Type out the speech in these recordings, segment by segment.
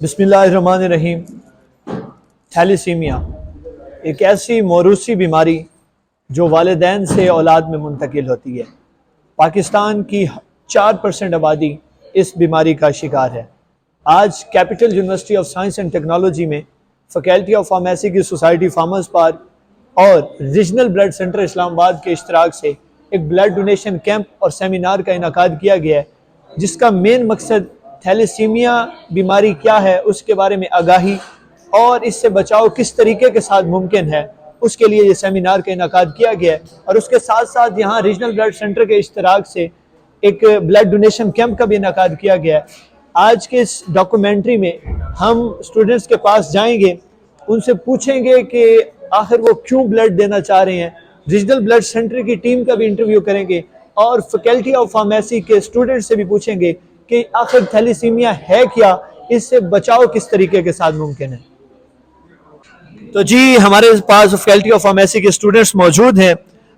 بسم اللہ الرحمن الرحیم۔ تھیلیسیمیا ایک ایسی موروثی بیماری جو والدین سے اولاد میں منتقل ہوتی ہے۔ پاکستان کی 4% آبادی اس بیماری کا شکار ہے۔ آج capital university of science and technology میں فیکلٹی آف فارمیسی کی سوسائٹی فارمرز پارک اور ریجنل بلڈ سینٹر اسلام آباد کے اشتراک سے ایک بلڈ ڈونیشن کیمپ اور سیمینار کا انعقاد کیا گیا ہے، جس کا مین مقصد تھیلیسیمیا بیماری کیا ہے، اس کے بارے میں آگاہی اور اس سے بچاؤ کس طریقے کے ساتھ ممکن ہے، اس کے لیے یہ سیمینار کا انعقاد کیا گیا ہے۔ اور اس کے ساتھ ساتھ یہاں ریجنل بلڈ سینٹر کے اشتراک سے ایک بلڈ ڈونیشن کیمپ کا بھی انعقاد کیا گیا ہے۔ آج کے اس ڈاکومنٹری میں ہم اسٹوڈنٹس کے پاس جائیں گے، ان سے پوچھیں گے کہ آخر وہ کیوں بلڈ دینا چاہ رہے ہیں، ریجنل بلڈ سینٹر کی ٹیم کا بھی انٹرویو کریں گے اور فیکلٹی آف فارمیسی کے اسٹوڈنٹ سے بھی پوچھیں گے کہ آخر تھیلیسیمیا ہے کیا، اس سے بچاؤ کس طریقے کے ساتھ ممکن ہے۔ تو جی ہمارے پاس فیکلٹی آف فارمیسی کے اسٹوڈنٹس موجود ہیں،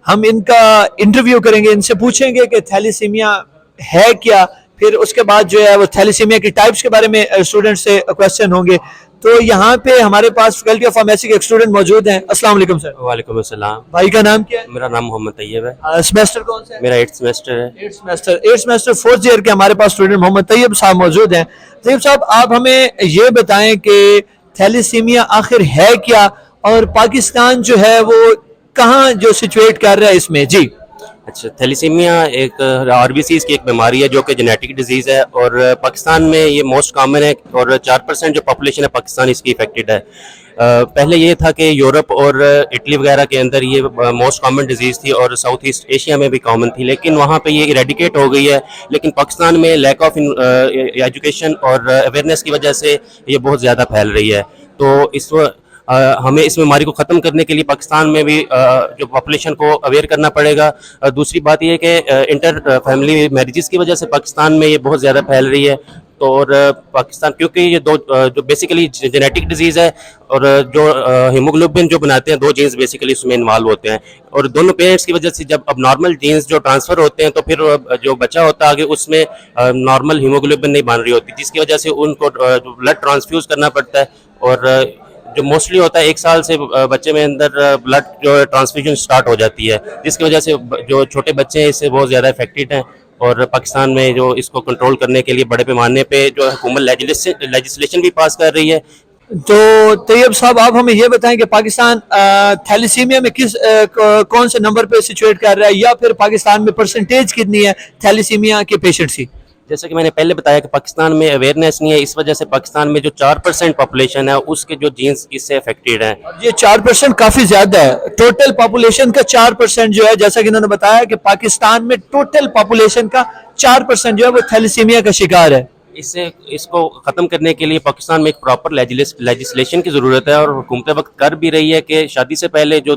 ہم ان کا انٹرویو کریں گے، ان سے پوچھیں گے کہ تھیلیسیمیا ہے کیا، پھر اس کے بعد جو ہے وہ تھیلیسیمیا کی ٹائپس کے بارے میں اسٹوڈنٹ سے کوسچن ہوں گے۔ تو یہاں پہ ہمارے پاس فیکلٹی آف فارمیسی کے ایک اسٹوڈنٹ موجود ہیں۔ السلام علیکم سر۔ وعلیکم السلام۔ بھائی کا نام کیا ہے؟ میرا نام محمد طیب ہے۔ سیمیسٹر کون سا ہے؟ میرا 8th سیمیسٹر ہے۔ 8th سیمیسٹر 4th ایئر کے ہمارے پاس اسٹوڈنٹ محمد طیب صاحب موجود ہیں۔ طیب صاحب، آپ ہمیں یہ بتائیں کہ تھیلیسیمیا آخر ہے کیا اور پاکستان جو ہے وہ کہاں جو سچویٹ کر رہا ہے اس میں؟ جی اچھا، تھیلیسیمیا ایک RBCs کی ایک بیماری ہے جو کہ جینیٹک ڈیزیز ہے، اور پاکستان میں یہ موسٹ کامن ہے، اور 4% جو پاپولیشن ہے پاکستان اس کی افیکٹڈ ہے۔ پہلے یہ تھا کہ یورپ اور اٹلی وغیرہ کے اندر یہ موسٹ کامن ڈیزیز تھی، اور ساؤتھ ایسٹ ایشیا میں بھی کامن تھی، لیکن وہاں پہ یہ ایریڈیکیٹ ہو گئی ہے۔ لیکن پاکستان میں لیک آف ایجوکیشن اور اویئرنیس کی وجہ سے یہ بہت زیادہ پھیل رہی ہے۔ تو ہمیں اس بیماری کو ختم کرنے کے لیے پاکستان میں بھی جو پاپولیشن کو اویئر کرنا پڑے گا۔ دوسری بات یہ ہے کہ انٹر فیملی میریجز کی وجہ سے پاکستان میں یہ بہت زیادہ پھیل رہی ہے۔ تو اور پاکستان، کیونکہ یہ دو جو بیسیکلی جینیٹک ڈیزیز ہے، اور جو ہیموگلوبن جو بناتے ہیں، دو جینز بیسیکلی اس میں انوالو ہوتے ہیں، اور دونوں پیرنٹس کی وجہ سے جب اب نارمل جینز جو ٹرانسفر ہوتے ہیں تو پھر جو بچہ ہوتا ہے آگے اس میں نارمل ہیموگلوبن نہیں بن رہی ہوتی، جس کی وجہ سے ان کو بلڈ ٹرانسفیوز کرنا پڑتا ہے، اور جو موسٹلی ہوتا ہے 1 سال سے بچے میں اندر بلڈ جو ٹرانسفیوژن سٹارٹ ہو جاتی ہے، جس کی وجہ سے جو چھوٹے بچے ہیں اس سے بہت زیادہ افیکٹڈ ہیں۔ اور پاکستان میں جو اس کو کنٹرول کرنے کے لیے بڑے پیمانے پہ جو حکومت لیجسلیشن بھی پاس کر رہی ہے۔ تو طیب صاحب، آپ ہمیں یہ بتائیں کہ پاکستان تھیلیسیمیا میں کون سے نمبر پہ سچویٹ کر رہا ہے، یا پھر پاکستان میں پرسنٹیج کتنی ہے تھیلیسیمیا کے پیشنٹس کی؟ جیسا کہ میں نے پہلے بتایا کہ پاکستان میں اویئرنیس نہیں ہے، اس وجہ سے پاکستان میں جو 4% پاپولیشن ہے اس کے جو جینز اس سے افیکٹڈ ہیں۔ یہ 4% کافی زیادہ ہے، ٹوٹل پاپولیشن کا 4% جو ہے، جیسا کہ انہوں نے بتایا کہ پاکستان میں ٹوٹل پاپولیشن کا 4% جو ہے وہ تھیلیسیمیا کا شکار ہے۔ اس کو ختم کرنے کے لیے پاکستان میں ایک پراپر لیجسلیشن کی ضرورت ہے، اور حکومت وقت کر بھی رہی ہے کہ شادی سے پہلے جو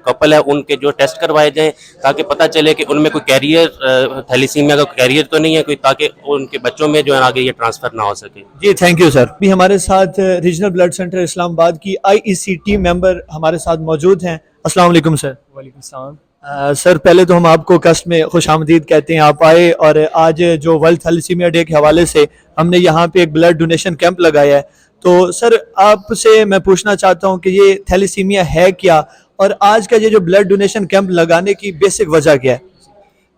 کپل ہے ان کے جو ٹیسٹ کروائے جائیں، تاکہ پتہ چلے کہ ان میں کوئی کیریئر تھیلیسیمیا کا کیریئر تو نہیں ہے کوئی، تاکہ ان کے بچوں میں جو ہے آگے یہ ٹرانسفر نہ ہو سکے۔ جی تھینک یو سر۔ بھی ہمارے ساتھ ریجنل بلڈ سینٹر اسلام آباد کی IEC ٹیم ممبر ہمارے ساتھ موجود ہیں۔ السلام علیکم سر۔ وعلیکم السلام۔ سر پہلے تو ہم آپ کو کسٹ میں خوش آمدید کہتے ہیں، آپ آئے، اور آج جو ورلڈ تھیلیسیمیا ڈے کے حوالے سے ہم نے یہاں پہ ایک بلڈ ڈونیشن کیمپ لگایا ہے۔ تو سر آپ سے میں پوچھنا چاہتا ہوں کہ یہ تھیلیسیمیا ہے کیا، اور آج کا یہ جو بلڈ ڈونیشن کیمپ لگانے کی بیسک وجہ کیا ہے؟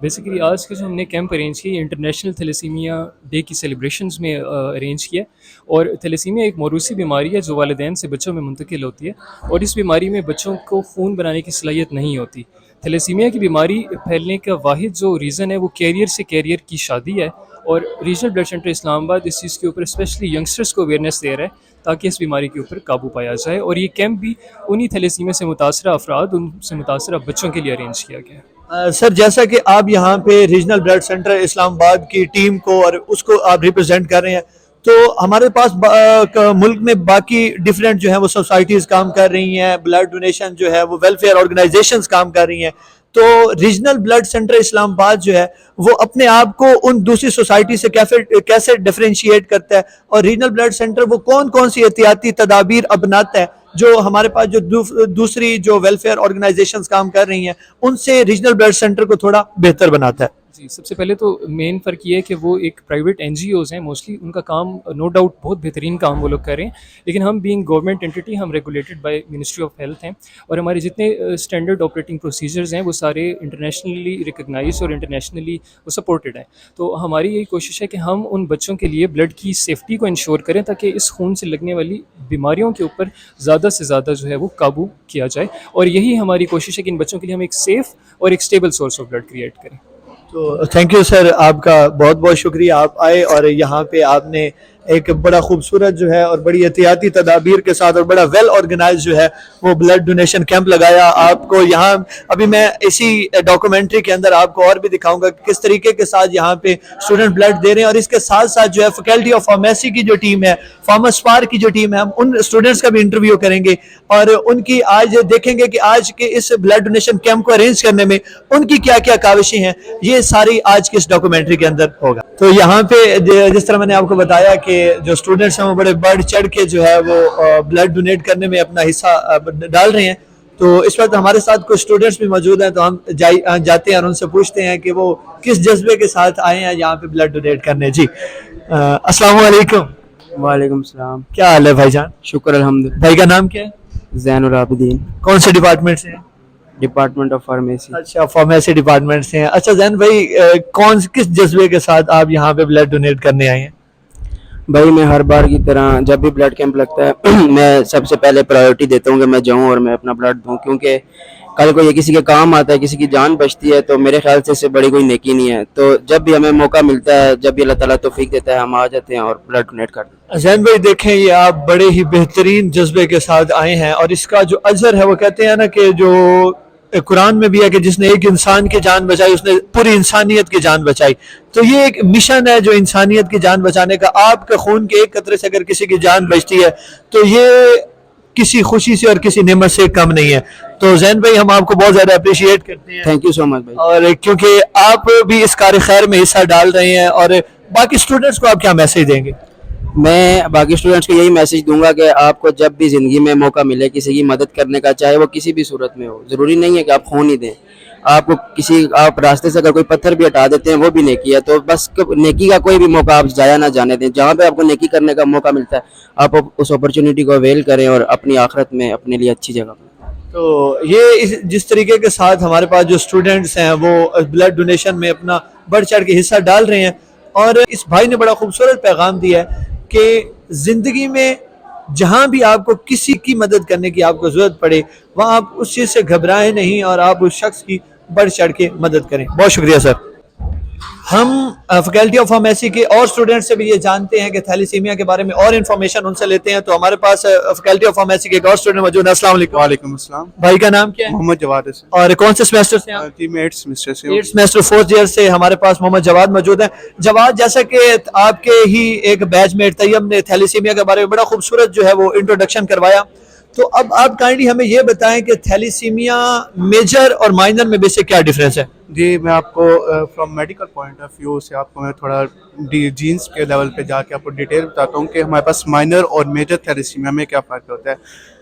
بیسیکلی آج کا جو ہم نے کیمپ ارینج کیا انٹرنیشنل تھیلیسیمیا ڈے کی سیلیبریشنز میں ارینج کیا، اور تھیلیسیمیا ایک موروثی بیماری ہے جو والدین سے بچوں میں منتقل ہوتی ہے، اور اس بیماری میں بچوں کو خون بنانے کی صلاحیت نہیں ہوتی۔ تھیلیسیمیا کی بیماری پھیلنے کا واحد جو ریزن ہے وہ کیریئر سے کیریئر کی شادی ہے، اور ریجنل بلڈ سینٹر اسلام آباد اس چیز کے اوپر اسپیشلی ینگسٹرس کو اویئرنیس دے رہا ہے تاکہ اس بیماری کے اوپر قابو پایا جائے، اور یہ کیمپ بھی انہی تھیلیسیمیا سے متاثرہ افراد، ان سے متاثرہ بچوں کے لیے ارینج کیا گیا ہے۔ سر جیسا کہ آپ یہاں پہ ریجنل بلڈ سینٹر اسلام آباد کی ٹیم کو اور اس کو آپ ریپرزینٹ کر رہے ہیں، تو ہمارے پاس ملک میں باقی ڈیفرنٹ جو ہیں وہ سوسائٹیز کام کر رہی ہیں، بلڈ ڈونیشن جو ہے وہ ویلفیئر آرگنائزیشنز کام کر رہی ہیں، تو ریجنل بلڈ سینٹر اسلام آباد جو ہے وہ اپنے آپ کو ان دوسری سوسائٹی سے کیسے ڈیفرینشیٹ کرتا ہے، اور ریجنل بلڈ سینٹر وہ کون سی احتیاطی تدابیر اپناتا ہے جو ہمارے پاس جو دوسری جو ویلفیئر آرگنائزیشنز کام کر رہی ہیں ان سے ریجنل بلڈ سینٹر کو تھوڑا بہتر بناتا ہے؟ جی سب سے پہلے تو مین فرق یہ ہے کہ وہ ایک پرائیویٹ این جی اوز ہیں موسٹلی, ان کا کام نو ڈاؤٹ بہت بہترین کام وہ لوگ کر رہے ہیں, لیکن ہم بینگ گورنمنٹ انٹیٹی ہم regulated by ministry of health ہیں, اور ہمارے جتنے اسٹینڈرڈ آپریٹنگ پروسیجرز ہیں وہ سارے انٹرنیشنلی ریکگنائز اور انٹرنیشنلی وہ سپورٹڈ ہیں. تو ہماری یہی کوشش ہے کہ ہم ان بچوں کے لیے بلڈ کی سیفٹی کو انشور کریں تاکہ اس خون سے لگنے والی بیماریوں کے اوپر زیادہ سے زیادہ جو ہے وہ قابو کیا جائے, اور یہی ہماری کوشش ہے کہ ان بچوں کے لیے ہم ایک سیف اور ایک stable source of blood create کریں. تو تھینک یو سر, آپ کا بہت بہت شکریہ, آپ آئے اور یہاں پہ آپ نے ایک بڑا خوبصورت جو ہے اور بڑی احتیاطی تدابیر کے ساتھ اور بڑا ویل آرگنائز جو ہے وہ بلڈ ڈونیشن کیمپ لگایا. آپ کو یہاں ابھی میں اسی ڈاکومنٹری کے اندر آپ کو اور بھی دکھاؤں گا کہ کس طریقے کے ساتھ یہاں پہ اسٹوڈنٹ بلڈ دے رہے ہیں, اور اس کے ساتھ ساتھ جو ہے فیکلٹی آف فارمیسی کی جو ٹیم ہے, فارمس پار کی جو ٹیم ہے, ہم ان اسٹوڈنٹس کا بھی انٹرویو کریں گے اور ان کی آج دیکھیں گے کہ آج کے اس بلڈ ڈونیشن کیمپ کو ارینج کرنے میں ان کی کیا کیا کاوشیں ہیں. یہ ساری آج کی اس ڈاکومنٹری کے اندر ہوگا. تو یہاں پہ جس طرح میں نے آپ کو بتایا کہ جو اسٹوڈنٹس ہیں وہ بڑے بڑھ چڑھ کے جو ہے وہ بلڈ ڈونیٹ کرنے میں اپنا حصہ ڈال رہے ہیں, تو اس وقت ہمارے ساتھ کچھ اسٹوڈنٹس بھی موجود ہیں, تو ہم جاتے ہیں اور ان سے پوچھتے ہیں کہ وہ کس جذبے کے ساتھ آئے ہیں یہاں پہ بلڈ ڈونیٹ کرنے. جی السلام علیکم. وعلیکم السلام. کیا حال ہے بھائی جان؟ شکر الحمد. بھائی کا نام کیا ہے؟ زین العابدین. کون سے ڈپارٹمنٹ سے ہیں؟ Department of pharmacy. اچھا فارمیسی ڈپارٹمنٹ سے ہیں. اچھا زین بھائی کس جذبے کے ساتھ آپ یہاں پہ بلڈ ڈونیٹ کرنے آئے ہیں؟ بھائی میں ہر بار کی طرح جب بھی بلڈ کیمپ لگتا ہے میں سب سے پہلے پرائیورٹی دیتا ہوں کہ میں جاؤں اور میں اپنا بلڈ دوں, کیونکہ کل کو یہ کسی کے کام آتا ہے, کسی کی جان بچتی ہے, تو میرے خیال سے اس سے بڑی کوئی نیکی نہیں ہے. تو جب بھی ہمیں موقع ملتا ہے, جب بھی اللہ تعالیٰ توفیق دیتا ہے, ہم آ جاتے ہیں اور بلڈ ڈونیٹ کرتے ہیں. زین بھائی دیکھیں یہ آپ بڑے ہی بہترین جذبے کے ساتھ آئے ہیں, اور اس کا جو اجر ہے وہ کہتے ہیں نا کہ جو قرآن میں بھی ہے کہ جس نے ایک انسان کی جان بچائی اس نے پوری انسانیت کی جان بچائی. تو یہ ایک مشن ہے جو انسانیت کی جان بچانے کا. آپ کے خون کے ایک قطرے سے اگر کسی کی جان بچتی ہے تو یہ کسی خوشی سے اور کسی نعمت سے کم نہیں ہے. تو زین بھائی ہم آپ کو بہت زیادہ اپریشیٹ کرتے ہیں. تھینک یو سو مچ بھائی. اور کیونکہ آپ بھی اس کار خیر میں حصہ ڈال رہے ہیں, اور باقی اسٹوڈنٹس کو آپ کیا میسج دیں گے؟ میں باقی اسٹوڈنٹس کو یہی میسج دوں گا کہ آپ کو جب بھی زندگی میں موقع ملے کسی کی مدد کرنے کا, چاہے وہ کسی بھی صورت میں ہو, ضروری نہیں ہے کہ آپ خون ہی دیں. آپ کو آپ راستے سے اگر کوئی پتھر بھی ہٹا دیتے ہیں وہ بھی نیکی ہے. تو بس نیکی کا کوئی بھی موقع آپ ضائع نہ جانے دیں. جہاں پہ آپ کو نیکی کرنے کا موقع ملتا ہے آپ اس اپرچونیٹی کو اویل کریں اور اپنی آخرت میں اپنے لیے اچھی جگہ بنائیں. تو یہ جس طریقے کے ساتھ ہمارے پاس جو اسٹوڈنٹس ہیں وہ بلڈ ڈونیشن میں اپنا بڑھ چڑھ کے حصہ ڈال رہے ہیں, اور اس بھائی نے بڑا خوبصورت پیغام دیا ہے کہ زندگی میں جہاں بھی آپ کو کسی کی مدد کرنے کی آپ کو ضرورت پڑے وہاں آپ اس چیز سے گھبرائیں نہیں اور آپ اس شخص کی بڑھ چڑھ کے مدد کریں. بہت شکریہ سر. ہم فیکلٹی آف فارمیسی کے اور اسٹوڈنٹ سے بھی یہ جانتے ہیں کہ تھیلیسیمیا کے بارے میں اور انفارمیشن ان سے لیتے ہیں. تو ہمارے پاس فیکلٹی آف فارمیسی کے ایک اور اسٹوڈنٹ موجود ہیں. السلام علیکم. وعلیکم السلام. بھائی کا نام کیا ہے؟ محمد جواد ہے. اور کون سے سیمسٹر سے ہیں؟ جی میں 8th سیمسٹر سے ہوں. 8th سیمسٹر 4th ایئر سے ہمارے پاس محمد جواد موجود ہیں. جواد جیسا کہ آپ کے ہی ایک بیچ میٹ طیب نے تھیلیسیمیا کے بارے میں بڑا خوبصورت جو ہے وہ انٹروڈکشن کروایا, تو اب آپ کائنڈلی ہمیں یہ بتائیں کہ تھیلیسیمیا میجر اور مائنر میں بیسک کیا ڈفرینس ہے؟ جی میں آپ کو from medical point of view سے آپ کو میں تھوڑا جینس کے لیول پہ جا کے آپ کو ڈیٹیل بتاتا ہوں کہ ہمارے پاس مائنر اور میجر تھیلیسیمیا میں کیا فرق ہوتا ہے.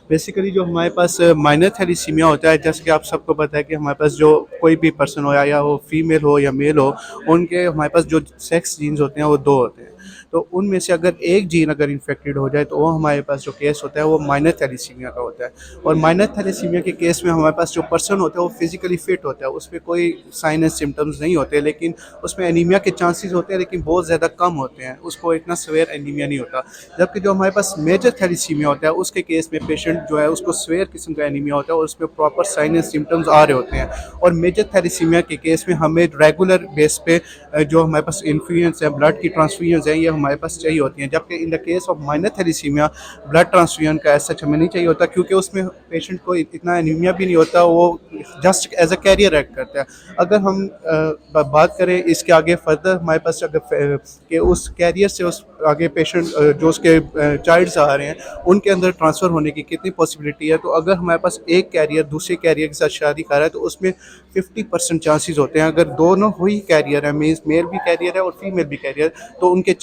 بیسیکلی جو ہمارے پاس مائنر تھیلیسیمیا ہوتا ہے, جیسے کہ آپ سب کو پتہ ہے کہ ہمارے پاس جو کوئی بھی پرسن ہو یا وہ فیمیل ہو یا میل ہو, ان کے ہمارے پاس جو سیکس جینز ہوتے ہیں وہ 2 ہوتے ہیں. تو ان میں سے اگر ایک جین اگر انفیکٹڈ ہو جائے تو وہ ہمارے پاس جو کیس ہوتا ہے وہ مائنر تھیلیسیمیا کا ہوتا ہے. اور مائنر تھیلیسیمیا کے کیس میں ہمارے پاس جو پرسن ہوتا ہے وہ فزیکلی فٹ ہوتا ہے, اس پہ کوئی سائن اینڈ سمٹمز نہیں ہوتے, لیکن اس میں انیمیا کے چانسز ہوتے ہیں لیکن بہت زیادہ کم ہوتے ہیں, اس کو اتنا سویئر انیمیا نہیں ہوتا. جبکہ جو ہمارے پاس میجر تھیلیسیمیا ہوتا ہے اس کے کیس میں پیشنٹ جو ہے اس کو سویئر قسم کا انیمیا ہوتا ہے اور اس میں پراپر سائن اینڈ سمٹمز آ رہے ہوتے ہیں. اور میجر تھیلیسیمیا کے کیس میں ہمیں ریگولر بیس پہ جو ہمارے پاس انفیوژنس ہے, بلڈ کی ٹرانسفیوژنس ہیں, یہ ہمارے پاس چاہیے ہوتی ہیں. جبکہ in the case of minor thalassaemia blood transfusion کا ایسا ہمیں نہیں چاہیے ہوتا, کیونکہ اس میں پیشنٹ کو اتنا انیمیا بھی نہیں ہوتا, وہ just as a carrier act کرتا ہے. اگر ہم بات کریں اس کے آگے فردر ہمارے پاس اگر کہ اس کیریئر سے اس آگے پیشنٹ جو اس کے چائلڈس آ رہے ہیں ان کے اندر ٹرانسفر ہونے کی کتنی پاسبلٹی ہے, تو اگر ہمارے پاس ایک کیریئر دوسرے کیریئر کے ساتھ شادی کر رہا ہے تو اس میں 50% چانسز ہوتے ہیں. اگر دونوں ہوئی کیریئر ہے, میل بھی کیریئر ہے اور فیمیل بھی کیریئر, تو ان کے